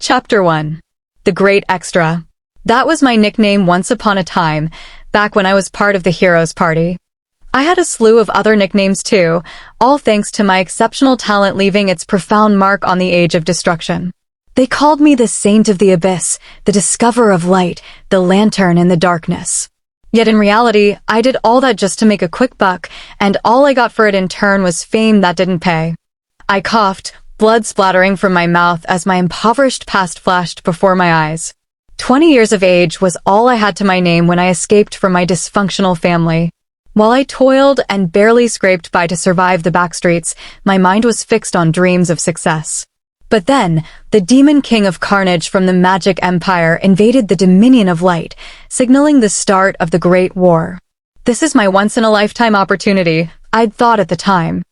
Chapter 1. The Great Extra. That was my nickname once upon a time, back when I was part of the Heroes Party. I had a slew of other nicknames too, all thanks to my exceptional talent leaving its profound mark on the Age of Destruction. They called me the Saint of the Abyss, the Discoverer of Light, the Lantern in the Darkness. Yet in reality, I did all that just to make a quick buck, and all I got for it in turn was fame that didn't pay. I coughed, blood splattering from my mouth as my impoverished past flashed before my eyes. 20 years of age was all I had to my name when I escaped from my dysfunctional family. While I toiled and barely scraped by to survive the backstreets, my mind was fixed on dreams of success. But then, the Demon King of Carnage from the Magic Empire invaded the Dominion of Light, signaling the start of the Great War. This is my once-in-a-lifetime opportunity, I'd thought at the time.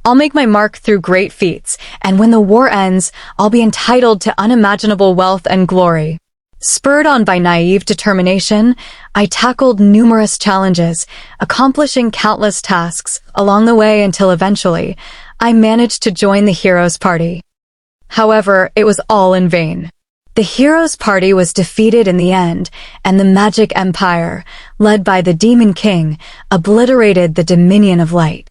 I'll make my mark through great feats, and when the war ends, I'll be entitled to unimaginable wealth and glory. Spurred on by naive determination, I tackled numerous challenges, accomplishing countless tasks along the way until eventually, I managed to join the Heroes Party. However, it was all in vain. The Heroes Party was defeated in the end, and the Magic Empire, led by the Demon King, obliterated the Dominion of Light.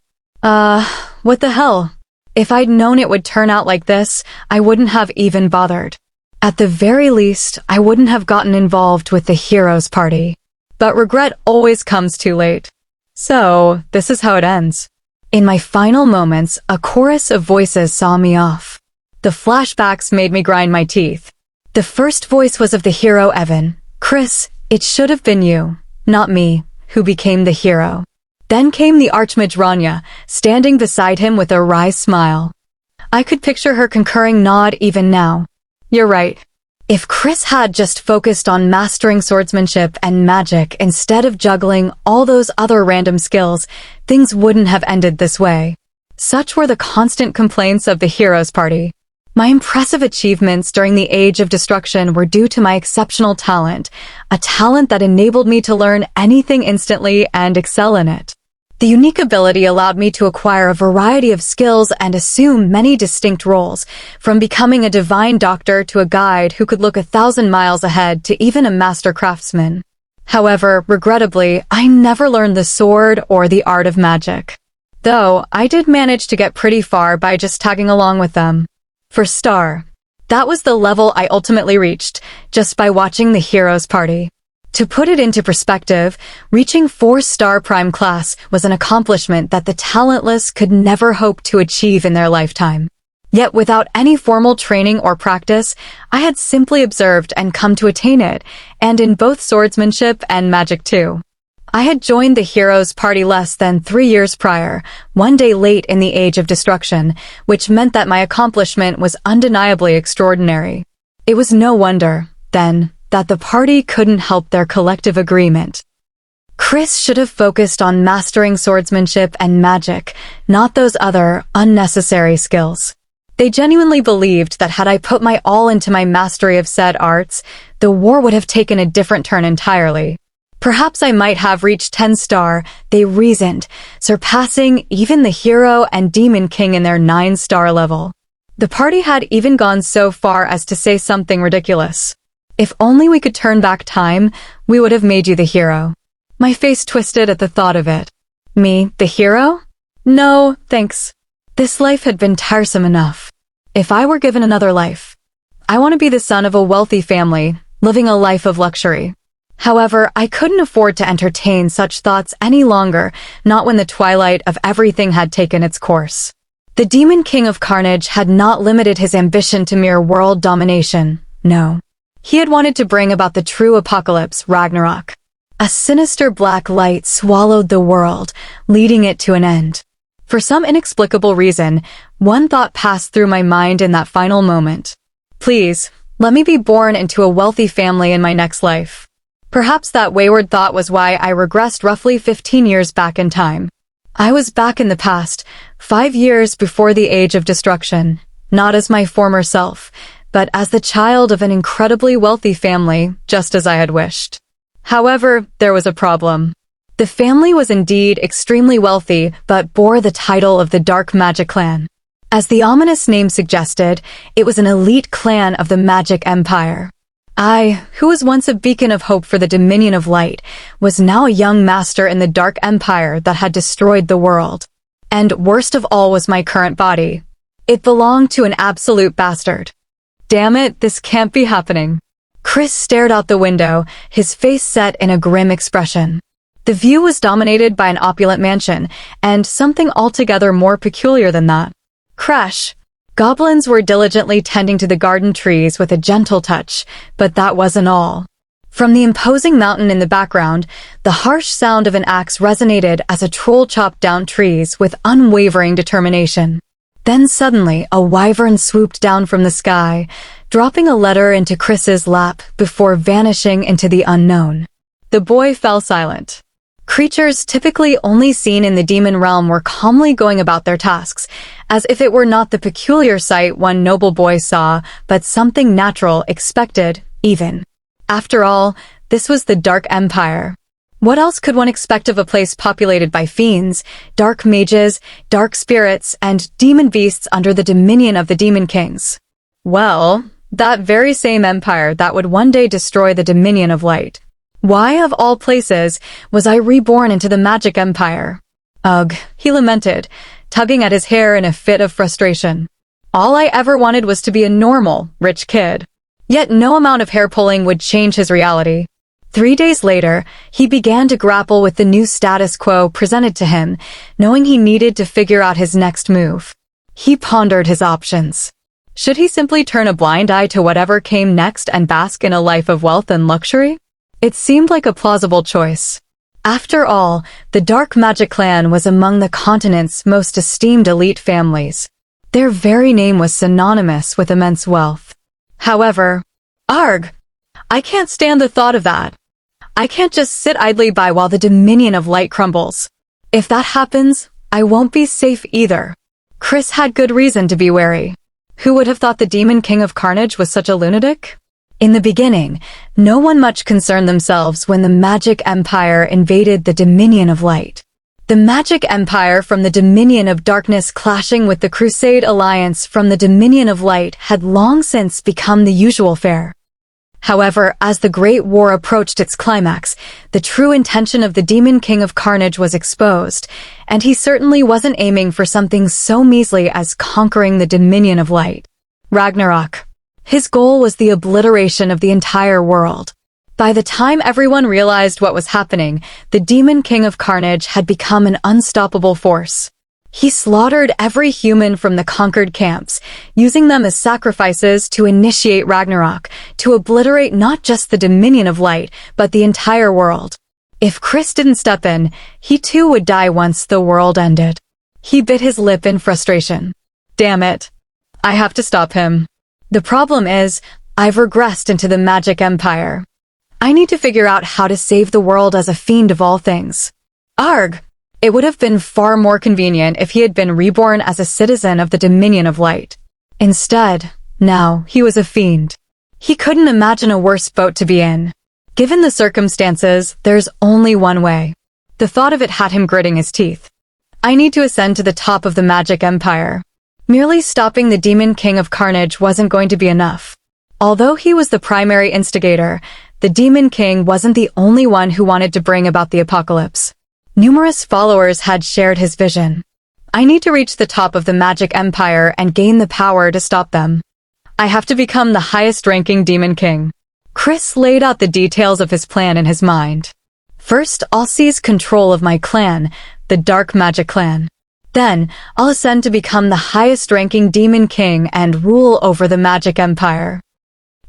What the hell? If I'd known it would turn out like this, I wouldn't have even bothered. At the very least, I wouldn't have gotten involved with the Heroes Party. But regret always comes too late. So, this is how it ends. In my final moments, a chorus of voices saw me off. The flashbacks made me grind my teeth. The first voice was of the hero Evan. Chris, it should have been you, not me, who became the hero. Then came the Archmage Rania, standing beside him with a wry smile. I could picture her concurring nod even now. You're right. If Chris had just focused on mastering swordsmanship and magic instead of juggling all those other random skills, things wouldn't have ended this way. Such were the constant complaints of the Heroes Party. My impressive achievements during the Age of Destruction were due to my exceptional talent, a talent that enabled me to learn anything instantly and excel in it. The unique ability allowed me to acquire a variety of skills and assume many distinct roles, from becoming a divine doctor to a guide who could look 1,000 miles ahead to even a master craftsman. However, regrettably, I never learned the sword or the art of magic. Though, I did manage to get pretty far by just tagging along with them. For Star, that was the level I ultimately reached, just by watching the Heroes Party. To put it into perspective, reaching 4-star prime class was an accomplishment that the talentless could never hope to achieve in their lifetime. Yet without any formal training or practice, I had simply observed and come to attain it, and in both swordsmanship and magic too. I had joined the Heroes Party less than 3 years prior, one day late in the Age of Destruction, which meant that my accomplishment was undeniably extraordinary. It was no wonder, then, that the party couldn't help their collective agreement. Chris should have focused on mastering swordsmanship and magic, not those other, unnecessary skills. They genuinely believed that had I put my all into my mastery of said arts, the war would have taken a different turn entirely. Perhaps I might have reached 10-star, they reasoned, surpassing even the hero and demon king in their 9-star level. The party had even gone so far as to say something ridiculous. If only we could turn back time, we would have made you the hero. My face twisted at the thought of it. Me, the hero? No, thanks. This life had been tiresome enough. If I were given another life, I want to be the son of a wealthy family, living a life of luxury. However, I couldn't afford to entertain such thoughts any longer, not when the twilight of everything had taken its course. The Demon King of Carnage had not limited his ambition to mere world domination, no. He had wanted to bring about the true apocalypse, Ragnarok. A sinister black light swallowed the world, leading it to an end. For some inexplicable reason, one thought passed through my mind in that final moment. Please, let me be born into a wealthy family in my next life. Perhaps that wayward thought was why I regressed roughly 15 years back in time. I was back in the past, 5 years before the Age of Destruction, not as my former self, but as the child of an incredibly wealthy family, just as I had wished. However, there was a problem. The family was indeed extremely wealthy, but bore the title of the Dark Magic Clan. As the ominous name suggested, it was an elite clan of the Magic Empire. I, who was once a beacon of hope for the Dominion of Light, was now a young master in the Dark Empire that had destroyed the world. And worst of all was my current body. It belonged to an absolute bastard. Damn it, this can't be happening. Chris stared out the window, his face set in a grim expression. The view was dominated by an opulent mansion, and something altogether more peculiar than that. Crash. Goblins were diligently tending to the garden trees with a gentle touch, but that wasn't all. From the imposing mountain in the background, the harsh sound of an axe resonated as a troll chopped down trees with unwavering determination. Then suddenly, a wyvern swooped down from the sky, dropping a letter into Chris's lap before vanishing into the unknown. The boy fell silent. Creatures typically only seen in the demon realm were calmly going about their tasks, as if it were not the peculiar sight one noble boy saw, but something natural, expected, even. After all, this was the Dark Empire. What else could one expect of a place populated by fiends, dark mages, dark spirits, and demon beasts under the dominion of the Demon Kings? Well, that very same empire that would one day destroy the Dominion of Light. Why, of all places, was I reborn into the Magic Empire? Ugh, he lamented, tugging at his hair in a fit of frustration. All I ever wanted was to be a normal, rich kid. Yet no amount of hair-pulling would change his reality. 3 days later, he began to grapple with the new status quo presented to him, knowing he needed to figure out his next move. He pondered his options. Should he simply turn a blind eye to whatever came next and bask in a life of wealth and luxury? It seemed like a plausible choice. After all, the Dark Magic Clan was among the continent's most esteemed elite families. Their very name was synonymous with immense wealth. However, arg! I can't stand the thought of that. I can't just sit idly by while the Dominion of Light crumbles. If that happens, I won't be safe either. Chris had good reason to be wary. Who would have thought the Demon King of Carnage was such a lunatic? In the beginning, no one much concerned themselves when the Magic Empire invaded the Dominion of Light. The Magic Empire from the Dominion of Darkness clashing with the Crusade Alliance from the Dominion of Light had long since become the usual fare. However, as the Great War approached its climax, the true intention of the Demon King of Carnage was exposed, and he certainly wasn't aiming for something so measly as conquering the Dominion of Light. Ragnarok. His goal was the obliteration of the entire world. By the time everyone realized what was happening, the Demon King of Carnage had become an unstoppable force. He slaughtered every human from the conquered camps, using them as sacrifices to initiate Ragnarok, to obliterate not just the Dominion of Light, but the entire world. If Chris didn't step in, he too would die once the world ended. He bit his lip in frustration. Damn it. I have to stop him. The problem is, I've regressed into the Magic Empire. I need to figure out how to save the world as a fiend of all things. Arg! It would have been far more convenient if he had been reborn as a citizen of the Dominion of Light. Instead, now, he was a fiend. He couldn't imagine a worse boat to be in. Given the circumstances, there's only one way. The thought of it had him gritting his teeth. I need to ascend to the top of the Magic Empire. Merely stopping the Demon King of Carnage wasn't going to be enough. Although he was the primary instigator, the Demon King wasn't the only one who wanted to bring about the apocalypse. Numerous followers had shared his vision. I need to reach the top of the Magic Empire and gain the power to stop them. I have to become the highest-ranking Demon King. Chris laid out the details of his plan in his mind. First, I'll seize control of my clan, the Dark Magic Clan. Then, I'll ascend to become the highest-ranking Demon King and rule over the Magic Empire.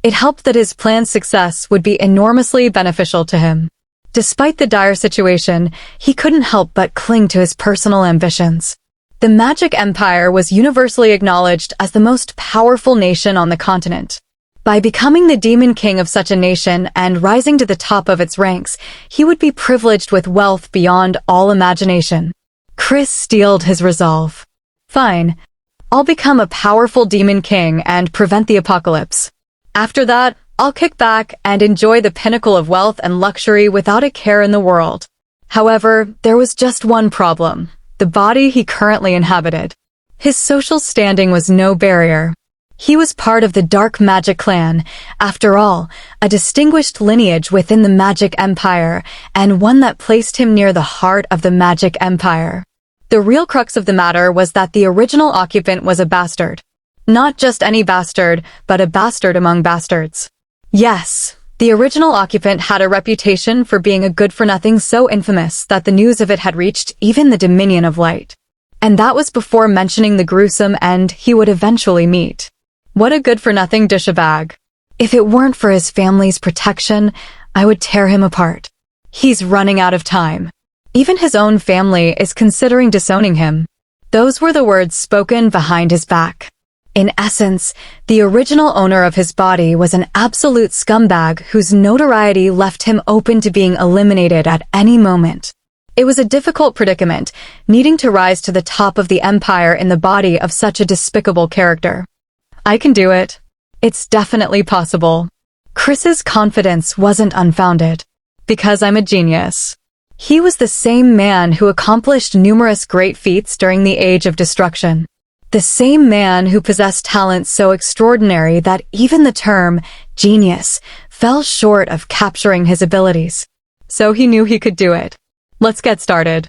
It helped that his plan's success would be enormously beneficial to him. Despite the dire situation, he couldn't help but cling to his personal ambitions. The Magic Empire was universally acknowledged as the most powerful nation on the continent. By becoming the Demon King of such a nation and rising to the top of its ranks, he would be privileged with wealth beyond all imagination. Chris steeled his resolve. Fine. I'll become a powerful Demon King and prevent the apocalypse. After that, I'll kick back and enjoy the pinnacle of wealth and luxury without a care in the world. However, there was just one problem: the body he currently inhabited. His social standing was no barrier. He was part of the Dark Magic clan, after all, a distinguished lineage within the Magic Empire, and one that placed him near the heart of the Magic Empire. The real crux of the matter was that the original occupant was a bastard. Not just any bastard, but a bastard among bastards. Yes, the original occupant had a reputation for being a good-for-nothing so infamous that the news of it had reached even the Dominion of Light. And that was before mentioning the gruesome end he would eventually meet. What a good-for-nothing dish-a-bag. If it weren't for his family's protection, I would tear him apart. He's running out of time. Even his own family is considering disowning him. Those were the words spoken behind his back. In essence, the original owner of his body was an absolute scumbag whose notoriety left him open to being eliminated at any moment. It was a difficult predicament, needing to rise to the top of the empire in the body of such a despicable character. I can do it. It's definitely possible. Chris's confidence wasn't unfounded. Because I'm a genius. He was the same man who accomplished numerous great feats during the Age of Destruction. The same man who possessed talent so extraordinary that even the term genius fell short of capturing his abilities. So he knew he could do it. Let's get started.